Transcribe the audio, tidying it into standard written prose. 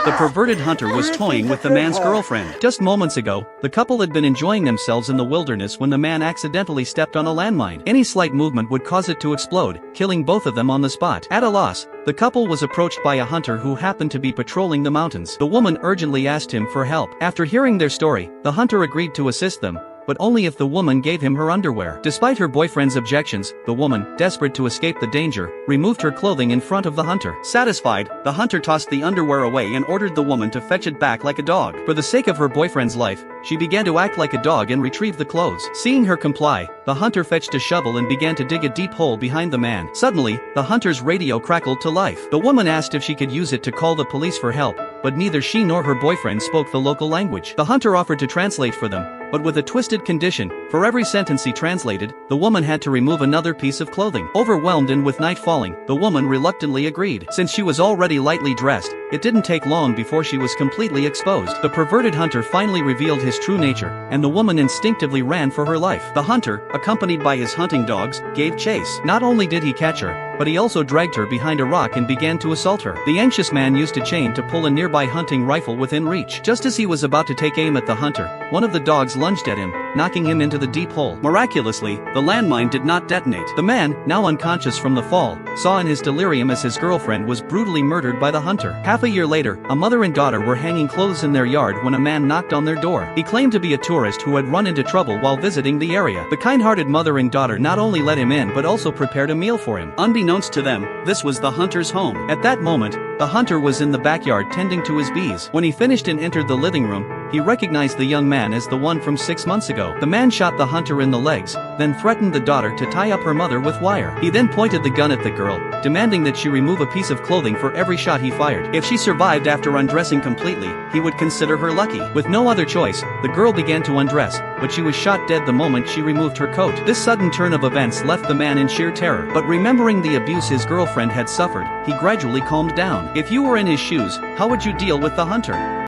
The perverted hunter was toying with the man's girlfriend. Just moments ago, the couple had been enjoying themselves in the wilderness when the man accidentally stepped on a landmine. Any slight movement would cause it to explode, killing both of them on the spot. At a loss, the couple was approached by a hunter who happened to be patrolling the mountains. The woman urgently asked him for help. After hearing their story, the hunter agreed to assist them, but only if the woman gave him her underwear. Despite her boyfriend's objections, the woman, desperate to escape the danger, removed her clothing in front of the hunter. Satisfied, the hunter tossed the underwear away and ordered the woman to fetch it back like a dog. For the sake of her boyfriend's life, she began to act like a dog and retrieve the clothes. Seeing her comply, the hunter fetched a shovel and began to dig a deep hole behind the man. Suddenly, the hunter's radio crackled to life. The woman asked if she could use it to call the police for help, but neither she nor her boyfriend spoke the local language. The hunter offered to translate for them, but with a twisted condition. For every sentence he translated, the woman had to remove another piece of clothing. Overwhelmed and with night falling, the woman reluctantly agreed. Since she was already lightly dressed, it didn't take long before she was completely exposed. The perverted hunter finally revealed his true nature, and the woman instinctively ran for her life. The hunter, accompanied by his hunting dogs, gave chase. Not only did he catch her, but he also dragged her behind a rock and began to assault her. The anxious man used a chain to pull a nearby hunting rifle within reach. Just as he was about to take aim at the hunter, one of the dogs lunged at him, knocking him into the deep hole. Miraculously, the landmine did not detonate. The man, now unconscious from the fall, saw in his delirium as his girlfriend was brutally murdered by the hunter. Half a year later, a mother and daughter were hanging clothes in their yard when a man knocked on their door. He claimed to be a tourist who had run into trouble while visiting the area. The kind-hearted mother and daughter not only let him in but also prepared a meal for him. Unbeknownst to them, this was the hunter's home. At that moment, the hunter was in the backyard tending to his bees. When he finished and entered the living room, he recognized the young man as the one from 6 months ago. The man shot the hunter in the legs, then threatened the daughter to tie up her mother with wire. He then pointed the gun at the girl, demanding that she remove a piece of clothing for every shot he fired. If she survived after undressing completely, he would consider her lucky. With no other choice, the girl began to undress, but she was shot dead the moment she removed her coat. This sudden turn of events left the man in sheer terror, but remembering the abuse his girlfriend had suffered, he gradually calmed down. If you were in his shoes, how would you deal with the hunter?